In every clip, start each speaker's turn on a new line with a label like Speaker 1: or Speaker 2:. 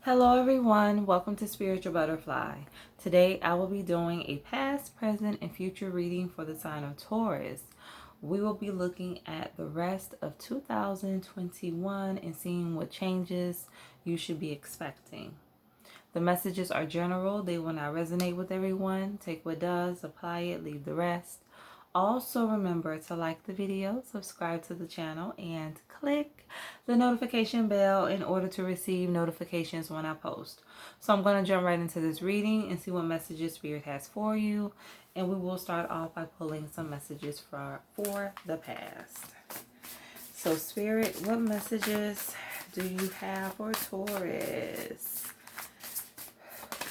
Speaker 1: Hello everyone, welcome to Spiritual Butterfly. Today I will be doing a past, present, and future reading for the sign of Taurus. We will be looking at the rest of 2021 and seeing what changes you should be expecting. The messages are general, they will not resonate with everyone. Take what does, apply it, leave the rest. Also remember to like the video, subscribe to the channel, and click the notification bell in order to receive notifications when I post. So I'm going to jump right into this reading and see what messages Spirit has for you. And we will start off by pulling some messages for the past. So Spirit, what messages do you have for Taurus?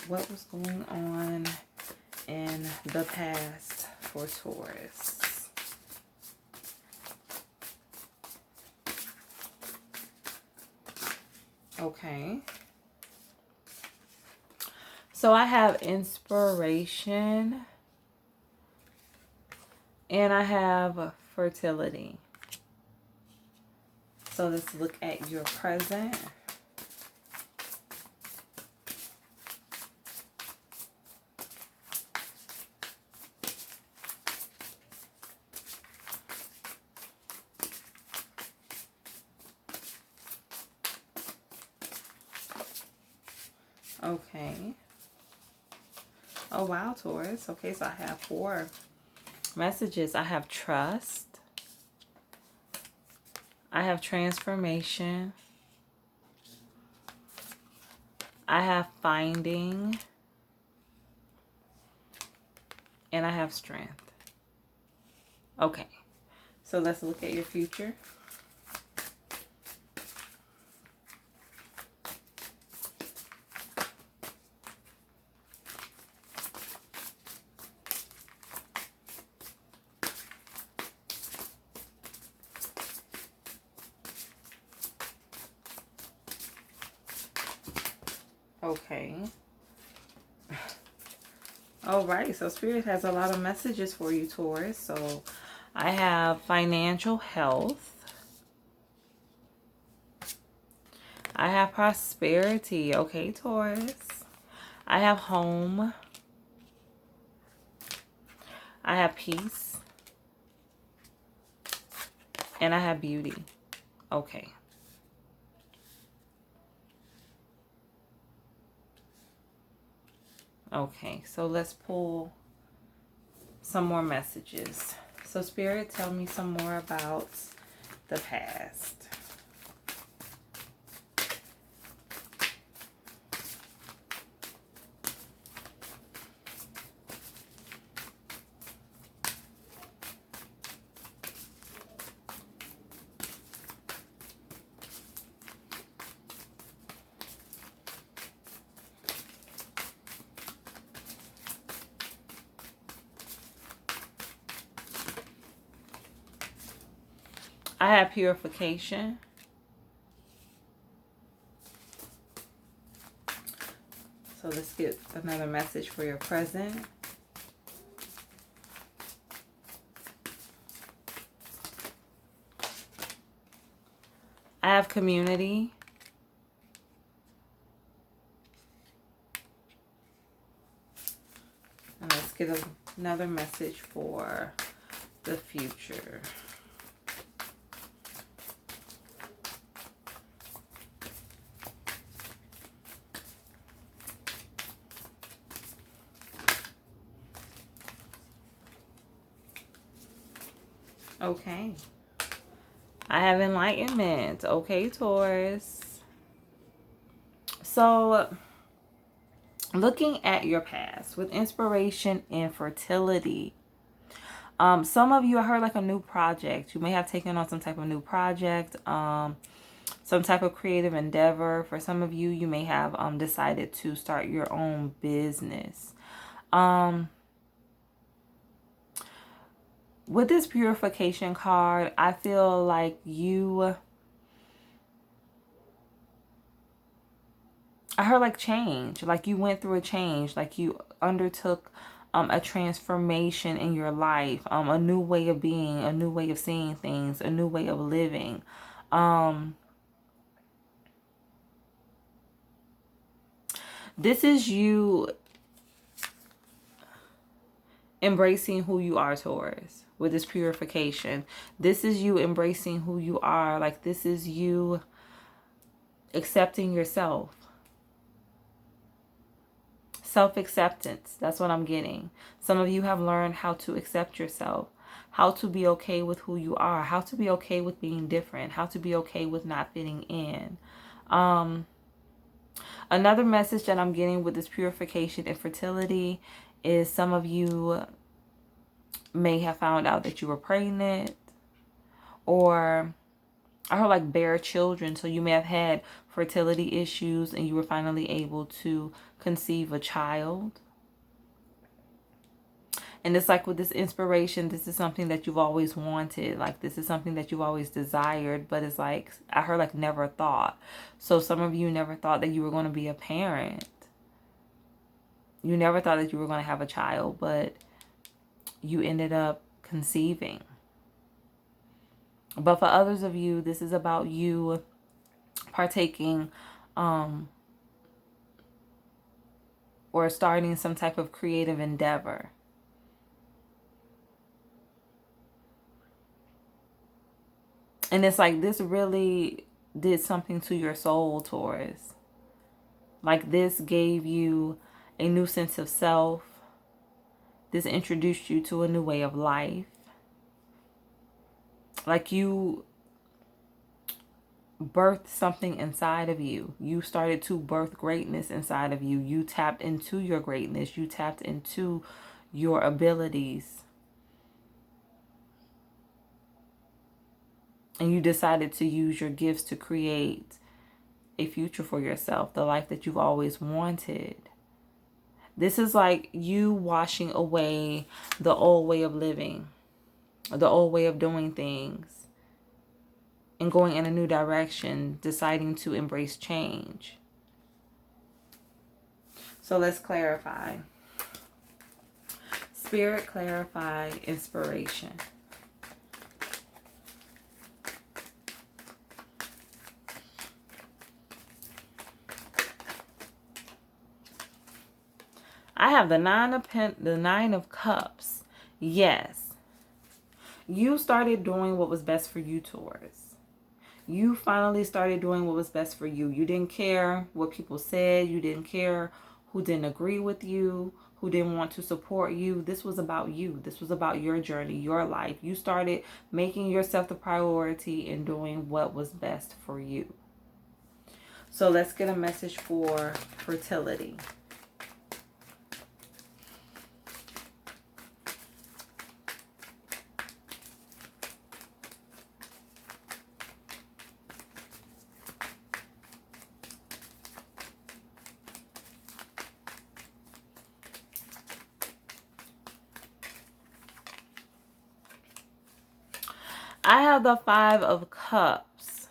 Speaker 1: What was going on in the past for Taurus? Okay. So I have inspiration and I have fertility. So let's look at your present. Okay. Oh, wow, Taurus. Okay, so I have 4 messages. I have trust. I have transformation. I have finding. And I have strength. Okay. So let's look at your future. Okay. All right. So Spirit has a lot of messages for you, Taurus. So I have financial health. I have prosperity. Okay, Taurus. I have home. I have peace. And I have beauty. Okay. Okay, so let's pull some more messages. So Spirit, tell me some more about the past. I have purification. So let's get another message for your present. I have community. And let's get another message for the future. Okay. I have enlightenment. Okay, Taurus. So, looking at your past with inspiration and fertility. Some of you, I heard like a new project. You may have taken on some type of new project. Some type of creative endeavor. For some of you, you may have decided to start your own business. With this purification card, I feel like I heard like change, like you went through a change, like you undertook a transformation in your life, a new way of being, a new way of seeing things, a new way of living. This is you embracing who you are, Taurus, with this purification. This is you embracing who you are. Like, this is you accepting yourself. Self-acceptance. That's what I'm getting. Some of you have learned how to accept yourself, how to be okay with who you are, how to be okay with being different, how to be okay with not fitting in. Another message that I'm getting with this purification and fertility is some of you may have found out that you were pregnant, or I heard like bear children. So you may have had fertility issues and you were finally able to conceive a child. And it's like with this inspiration, this is something that you've always wanted. Like, this is something that you've always desired, but it's like, I heard like never thought. So some of you never thought that you were going to be a parent. You never thought that you were going to have a child, but you ended up conceiving. But for others of you, this is about you partaking or starting some type of creative endeavor. And it's like this really did something to your soul, Taurus. Like, this gave you a new sense of self. This introduced you to a new way of life. Like, you birthed something inside of you. You started to birth greatness inside of you. You tapped into your greatness. You tapped into your abilities. And you decided to use your gifts to create a future for yourself, the life that you've always wanted. This is like you washing away the old way of living, the old way of doing things, and going in a new direction, deciding to embrace change. So let's clarify. Spirit, clarify, inspiration. I have the Nine of Cups. Yes. You started doing what was best for you, Taurus. You finally started doing what was best for you. You didn't care what people said. You didn't care who didn't agree with you, who didn't want to support you. This was about you. This was about your journey, your life. You started making yourself the priority and doing what was best for you. So let's get a message for fertility. I have the Five of Cups.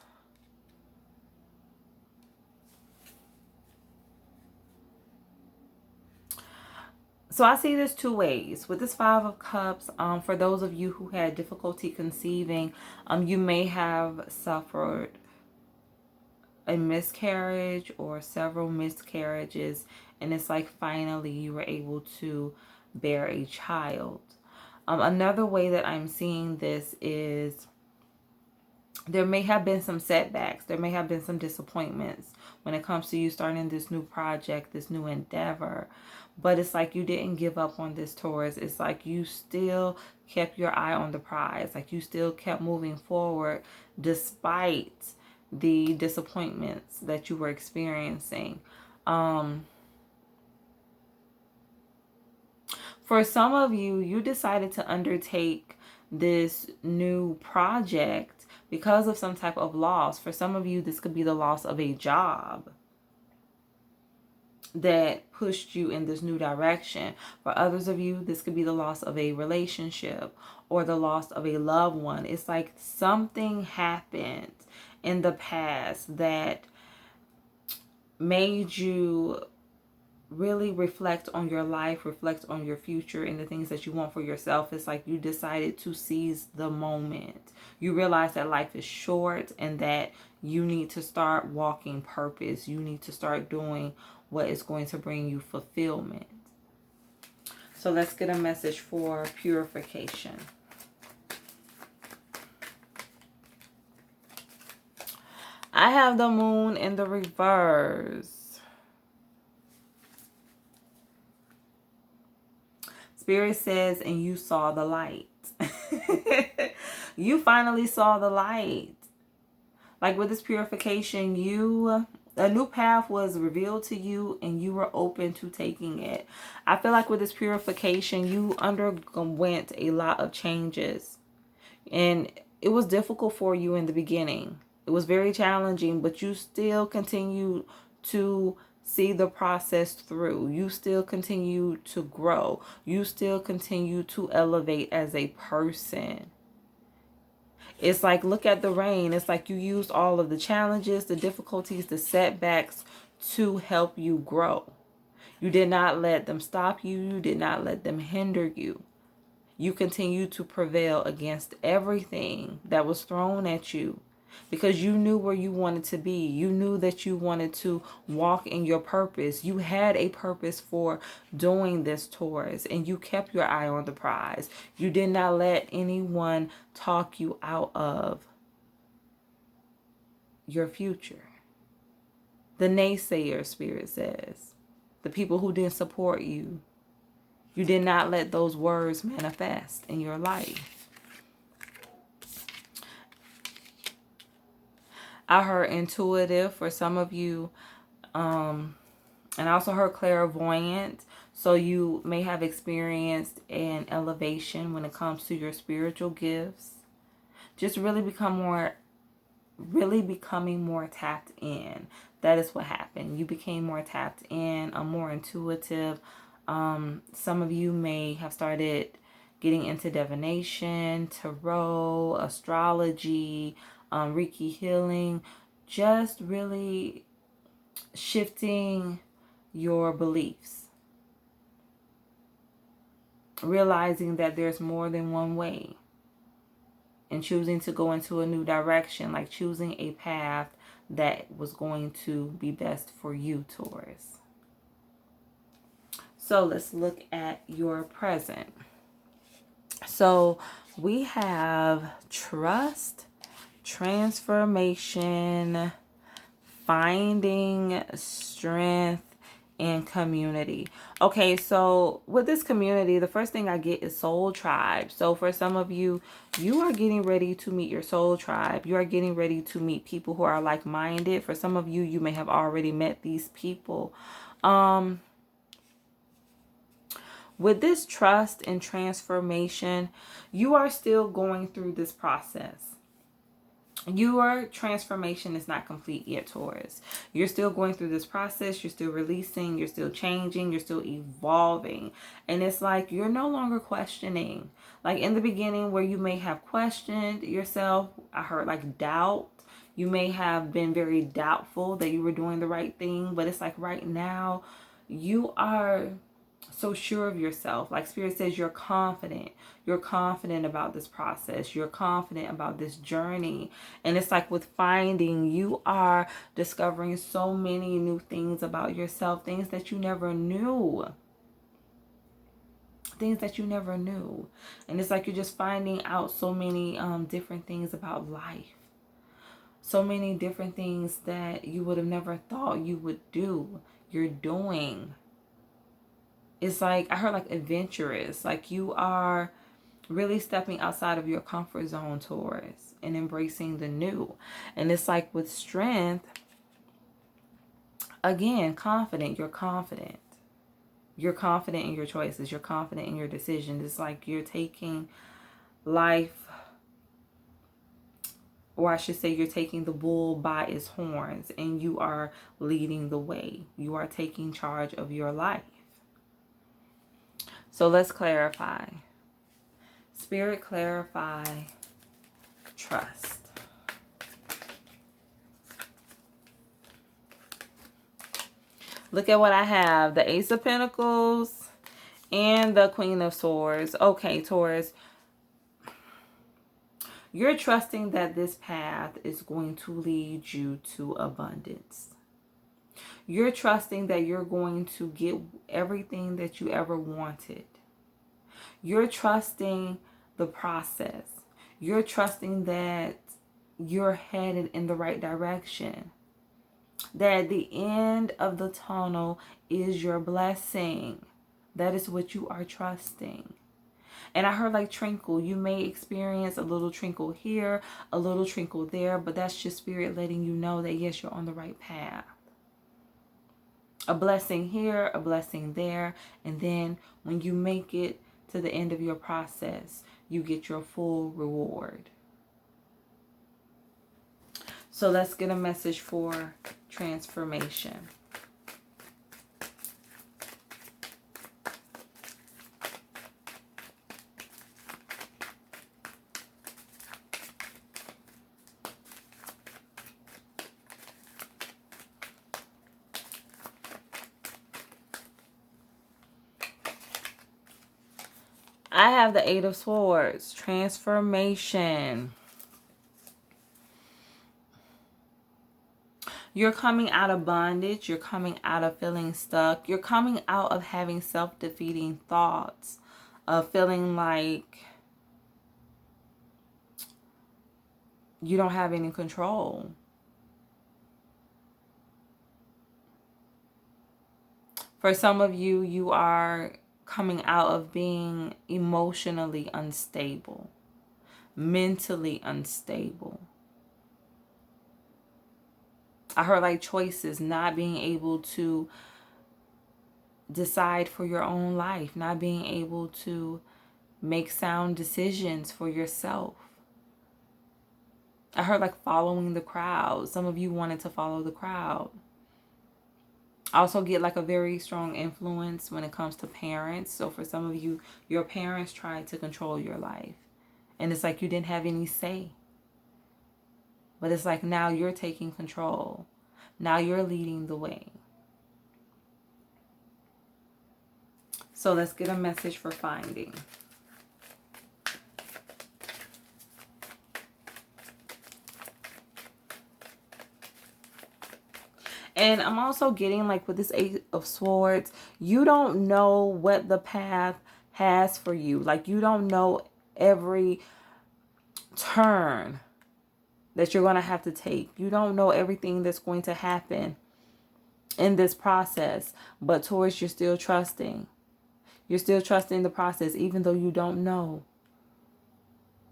Speaker 1: So I see this two ways. With this Five of Cups, for those of you who had difficulty conceiving, you may have suffered a miscarriage or several miscarriages, and it's like finally you were able to bear a child. Another way that I'm seeing this is there may have been some setbacks. There may have been some disappointments when it comes to you starting this new project, this new endeavor. But it's like you didn't give up on this, Taurus. It's like you still kept your eye on the prize. Like you still kept moving forward despite the disappointments that you were experiencing. For some of you, you decided to undertake this new project because of some type of loss. For some of you, this could be the loss of a job that pushed you in this new direction. For others of you, this could be the loss of a relationship or the loss of a loved one. It's like something happened in the past that made you really reflect on your life, reflect on your future and the things that you want for yourself. It's like you decided to seize the moment. You realize that life is short and that you need to start walking purpose. You need to start doing what is going to bring you fulfillment. So let's get a message for purification. I have the moon in the reverse. Spirit says, and you saw the light. You finally saw the light. Like with this purification, a new path was revealed to you and you were open to taking it. I feel like with this purification, you underwent a lot of changes. And it was difficult for you in the beginning. It was very challenging, but you still continue to see the process through. You still continue to grow. You still continue to elevate as a person. It's like, look at the rain. It's like you used all of the challenges, the difficulties, the setbacks to help you grow. You did not let them stop you. You did not let them hinder you. You continue to prevail against everything that was thrown at you because you knew where you wanted to be. You knew that you wanted to walk in your purpose. You had a purpose for doing this, Taurus, and you kept your eye on the prize. You did not let anyone talk you out of your future. The naysayers, Spirit says, the people who didn't support you, you did not let those words manifest in your life. I heard intuitive for some of you, and I also heard clairvoyant. So you may have experienced an elevation when it comes to your spiritual gifts. Just becoming more tapped in. That is what happened. You became more tapped in, more intuitive. Some of you may have started getting into divination, tarot, astrology, Reiki healing, just really shifting your beliefs, realizing that there's more than one way, and choosing to go into a new direction, like choosing a path that was going to be best for you, Taurus. So let's look at your present. So we have trust, transformation, finding strength, and community. Okay, so with this community, the first thing I get is soul tribe. So for some of you, you are getting ready to meet your soul tribe. You are getting ready to meet people who are like-minded. For some of you, you may have already met these people. With this trust and transformation, you are still going through this process. Your transformation is not complete yet, Taurus. You're still going through this process. You're still releasing. You're still changing. You're still evolving. And it's like you're no longer questioning. Like in the beginning where you may have questioned yourself, I heard like doubt. You may have been very doubtful that you were doing the right thing. But it's like right now you are so sure of yourself. Like Spirit says, you're confident. You're confident about this process. You're confident about this journey. And it's like with finding, you are discovering so many new things about yourself, things that you never knew. Things that you never knew. And it's like you're just finding out so many different things about life. So many different things that you would have never thought you would do. You're doing. It's like, I heard like adventurous, like you are really stepping outside of your comfort zone, Taurus, and embracing the new. And it's like with strength, again, confident. You're confident. You're confident in your choices. You're confident in your decisions. It's like you're taking life, or I should say you're taking the bull by its horns and you are leading the way. You are taking charge of your life. So let's clarify. Spirit, clarify trust. Look at what I have. The Ace of Pentacles and the Queen of Swords. Okay, Taurus. You're trusting that this path is going to lead you to abundance. You're trusting that you're going to get everything that you ever wanted. You're trusting the process. You're trusting that you're headed in the right direction. That at the end of the tunnel is your blessing. That is what you are trusting. And I heard like trinkle. You may experience a little trinkle here, a little trinkle there, but that's just spirit letting you know that yes, you're on the right path. A blessing here, a blessing there, and then when you make it to the end of your process, you get your full reward. So let's get a message for transformation. I have the Eight of Swords, transformation. You're coming out of bondage. You're coming out of feeling stuck. You're coming out of having self-defeating thoughts, of feeling like you don't have any control. For some of you, you are coming out of being emotionally unstable, mentally unstable. I heard like choices, not being able to decide for your own life, not being able to make sound decisions for yourself. I heard like following the crowd. Some of you wanted to follow the crowd. I also get like a very strong influence when it comes to parents. So for some of you, your parents tried to control your life. And it's like you didn't have any say. But it's like now you're taking control. Now you're leading the way. So let's get a message for finding. And I'm also getting like with this Eight of Swords, you don't know what the path has for you. Like you don't know every turn that you're going to have to take. You don't know everything that's going to happen in this process. But Taurus, you're still trusting. You're still trusting the process even though you don't know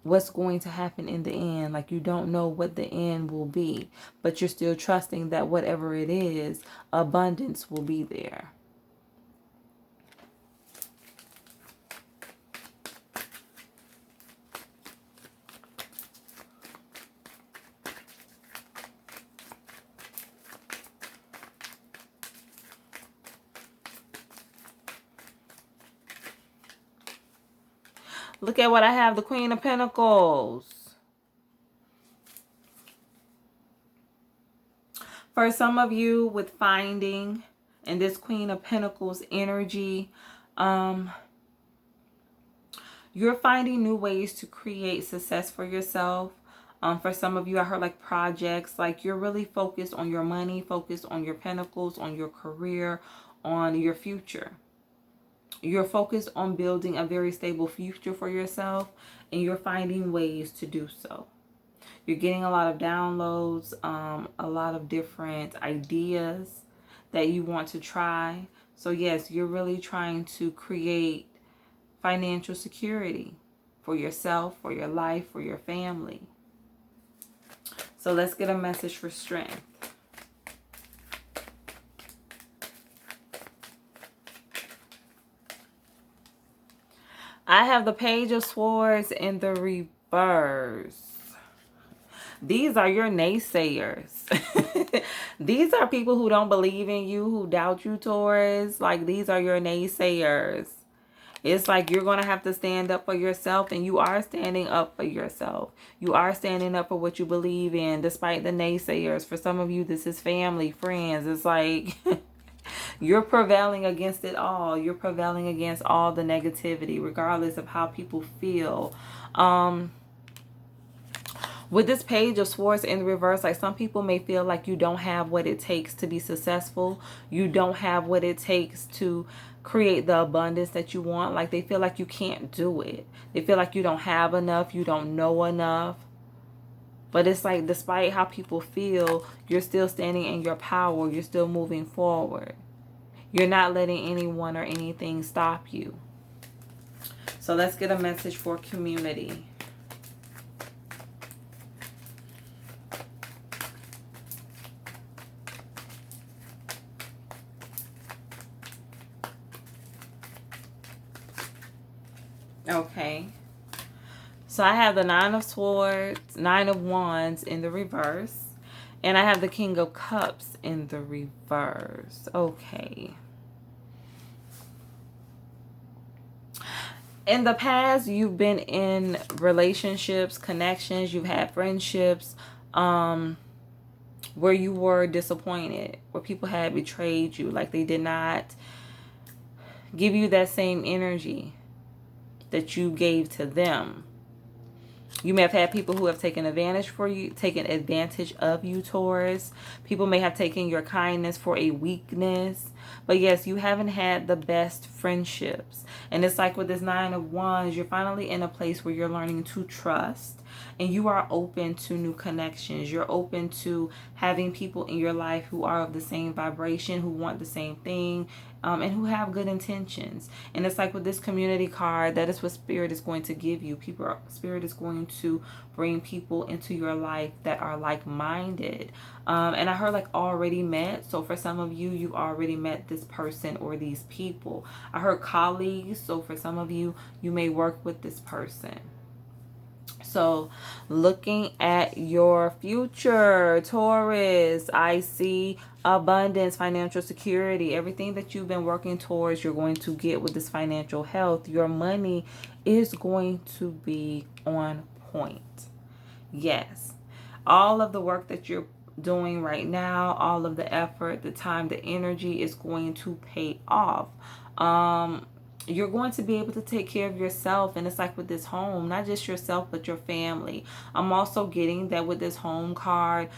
Speaker 1: what's going to happen in the end. Like you don't know what the end will be, but you're still trusting that whatever it is, abundance will be there. Look at what I have, the Queen of Pentacles. For some of you with finding and this Queen of Pentacles energy, you're finding new ways to create success for yourself. For some of you, I heard like projects, like you're really focused on your money, focused on your pentacles, on your career, on your future. You're focused on building a very stable future for yourself, and you're finding ways to do so. You're getting a lot of downloads, a lot of different ideas that you want to try. So yes, you're really trying to create financial security for yourself, for your life, for your family. So let's get a message for strength. I have the Page of Swords in the reverse. These are your naysayers. These are people who don't believe in you, who doubt you, Taurus. Like these are your naysayers. It's like you're going to have to stand up for yourself, and you are standing up for yourself. You are standing up for what you believe in, despite the naysayers. For some of you, this is family, friends. It's like You're prevailing against it all. You're prevailing against all the negativity, regardless of how people feel. With this Page of Swords in reverse, like some people may feel like you don't have what it takes to be successful. You don't have what it takes to create the abundance that you want. Like they feel like you can't do it. They feel like you don't have enough. You don't know enough. But it's like despite how people feel, you're still standing in your power. You're still moving forward. You're not letting anyone or anything stop you. So let's get a message for community. Okay. So I have the Nine of Swords, Nine of Wands in the reverse. And I have the King of Cups in the reverse. Okay. In the past, you've been in relationships, connections, you've had friendships, where you were disappointed, where people had betrayed you, like they did not give you that same energy that you gave to them. You may have had people who have taken advantage of you, Taurus. People may have taken your kindness for a weakness. But yes, you haven't had the best friendships. And it's like with this Nine of Wands, you're finally in a place where you're learning to trust. And you are open to new connections. You're open to having people in your life who are of the same vibration, who want the same thing, and who have good intentions. And it's like with this community card, that is what Spirit is going to give you. Spirit is going to bring people into your life that are like-minded. And I heard like already met. So for some of you, you've already met this person or these people. I heard colleagues. So for some of you, you may work with this person. So looking at your future, Taurus, I see abundance, financial security, everything that you've been working towards, you're going to get with this financial health. Your money is going to be on point. Yes. All of the work that you're doing right now, all of the effort, the time, the energy is going to pay off. You're going to be able to take care of yourself. And it's like with this home, not just yourself, but your family. I'm also getting that with this home card,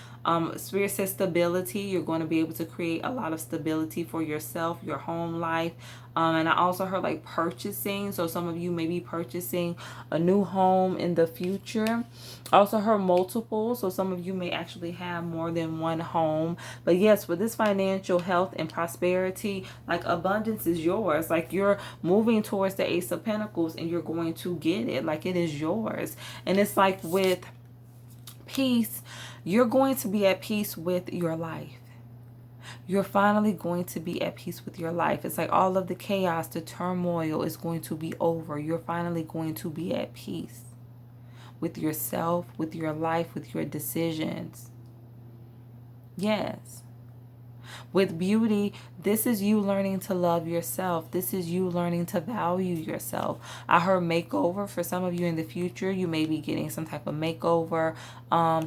Speaker 1: Spirit says stability. You're going to be able to create a lot of stability for yourself, your home life. And I also heard like purchasing. So some of you may be purchasing a new home in the future. Also heard multiple. So some of you may actually have more than one home. But yes, with this financial health and prosperity, like abundance is yours. Like you're moving towards the Ace of Pentacles and you're going to get it. Like it is yours. And it's like with peace, you're going to be at peace with your life. You're finally going to be at peace with your life. It's like all of the chaos, the turmoil is going to be over. You're finally going to be at peace with yourself, with your life, with your decisions. Yes. With beauty, this is you learning to love yourself. This is you learning to value yourself. I heard makeover. For some of you in the future, you may be getting some type of makeover,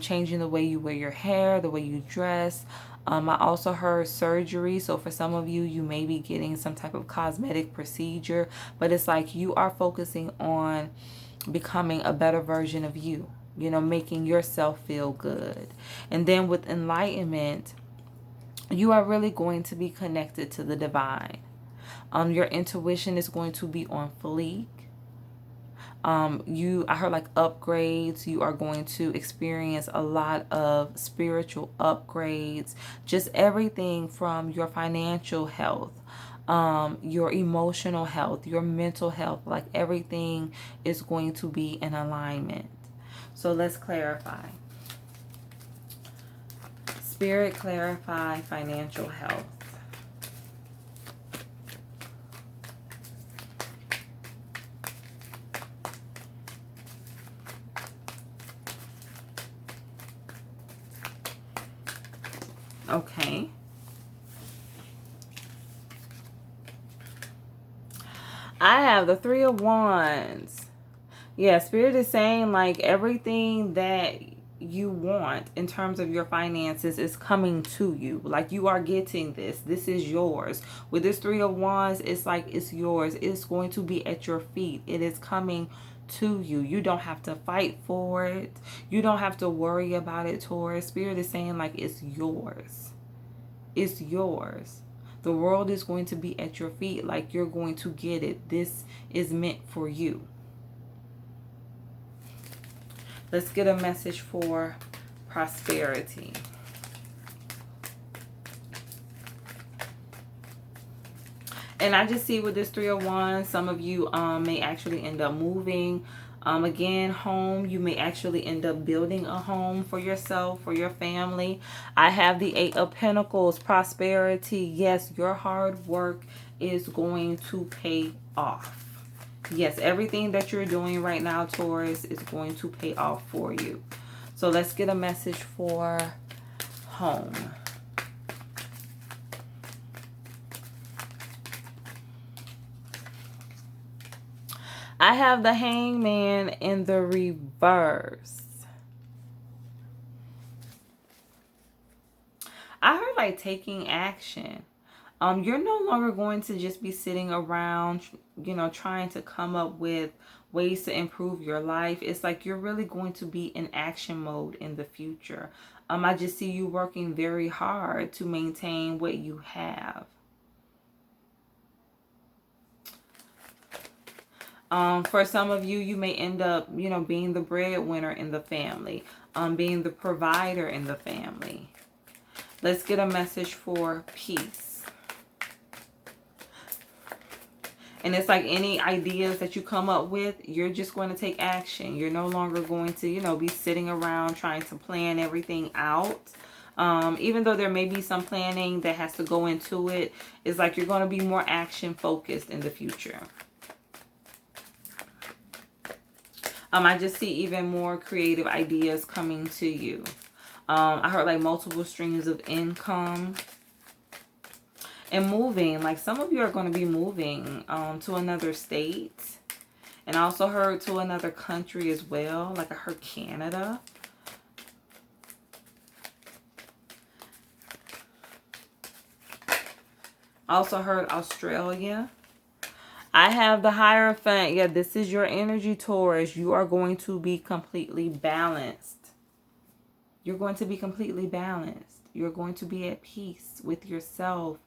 Speaker 1: changing the way you wear your hair, the way you dress. I also heard surgery. So for some of you, you may be getting some type of cosmetic procedure. But it's like you are focusing on becoming a better version of you. You know, making yourself feel good. And then with enlightenment, you are really going to be connected to the divine. Your intuition is going to be on fleek. I heard like upgrades. You are going to experience a lot of spiritual upgrades. Just everything from your financial health, your emotional health, your mental health. Like everything is going to be in alignment. So let's clarify. Spirit, clarify financial health. Okay. I have the Three of Wands. Yeah, Spirit is saying like everything that you want in terms of your finances is coming to you. Like, you are getting this. This is yours. With this Three of Wands, it's like it's yours. It's going to be at your feet. It is coming to you. You don't have to fight for it. You don't have to worry about it, Taurus. Spirit is saying like it's yours. It's yours. The world is going to be at your feet. Like, you're going to get it. This is meant for you. Let's get a message for prosperity. And I just see with this Three of Wands, some of you may actually end up moving. Again, home. You may actually end up building a home for yourself, for your family. I have the Eight of Pentacles, prosperity. Yes, your hard work is going to pay off. Yes, everything that you're doing right now, Taurus, is going to pay off for you. So let's get a message for home. I have the Hangman in the reverse. I heard like taking action. You're no longer going to just be sitting around, you know, trying to come up with ways to improve your life. It's like you're really going to be in action mode in the future. I just see you working very hard to maintain what you have. For some of you, you may end up, you know, being the breadwinner in the family, being the provider in the family. Let's get a message for peace. And it's like any ideas that you come up with, you're just going to take action. You're no longer going to, you know, be sitting around trying to plan everything out. Even though there may be some planning that has to go into it, it's like you're going to be more action focused in the future. I just see even more creative ideas coming to you. I heard like multiple streams of income. And moving, like some of you are going to be moving to another state. And I also heard to another country as well. Like I heard Canada. I also heard Australia. I have the Hierophant. Yeah, this is your energy, Taurus. You are going to be completely balanced. You're going to be completely balanced. You're going to be at peace with yourself.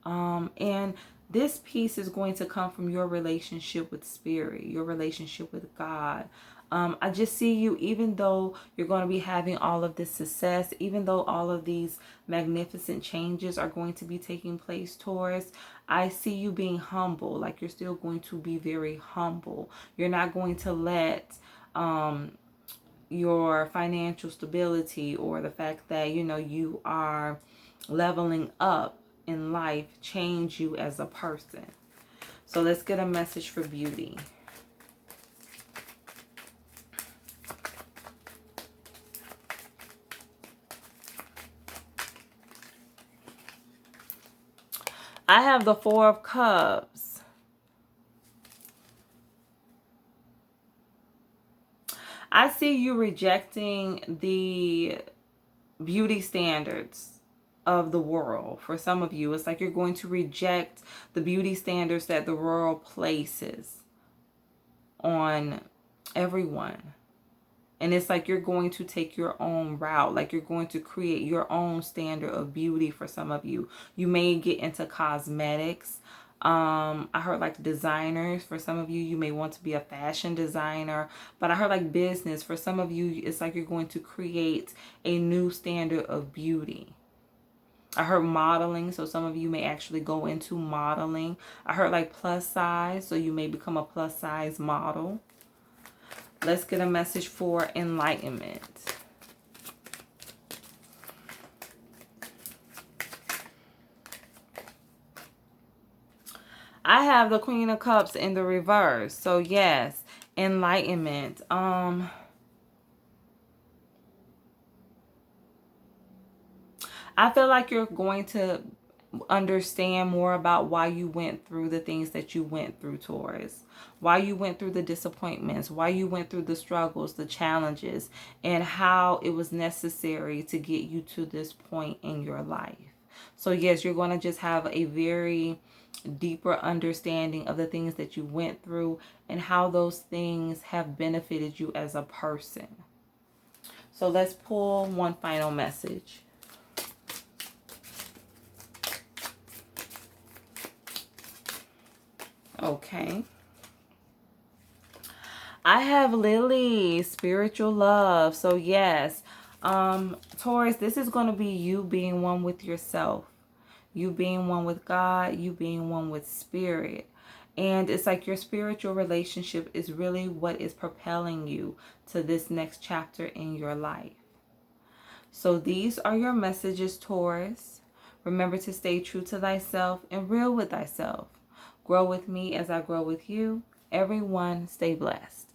Speaker 1: And this peace is going to come from your relationship with Spirit, your relationship with God. I just see you, even though you're going to be having all of this success, even though all of these magnificent changes are going to be taking place, Taurus, I see you being humble. Like you're still going to be very humble. You're not going to let your financial stability or the fact that, you know, you are leveling up in life change you as a person. So let's get a message for beauty. I have the Four of Cups. I see you rejecting the beauty standards of the world. For some of you, it's like you're going to reject the beauty standards that the world places on everyone. And it's like you're going to take your own route. Like you're going to create your own standard of beauty for some of you. You may get into cosmetics. I heard like designers. For some of you, you may want to be a fashion designer. But I heard like business. For some of you, it's like you're going to create a new standard of beauty. I heard modeling, so some of you may actually go into modeling. I heard like plus size, so you may become a plus size model. Let's get a message for enlightenment. I have the Queen of Cups in the reverse. So yes, enlightenment. I feel like you're going to understand more about why you went through the things that you went through, Taurus. Why you went through the disappointments, why you went through the struggles, the challenges, and how it was necessary to get you to this point in your life. So yes, you're going to just have a very deeper understanding of the things that you went through and how those things have benefited you as a person. So let's pull one final message. Okay. I have Lily, spiritual love. So yes, Taurus, this is going to be you being one with yourself. You being one with God, you being one with spirit. And it's like your spiritual relationship is really what is propelling you to this next chapter in your life. So these are your messages, Taurus. Remember to stay true to thyself and real with thyself. Grow with me as I grow with you. Everyone, stay blessed.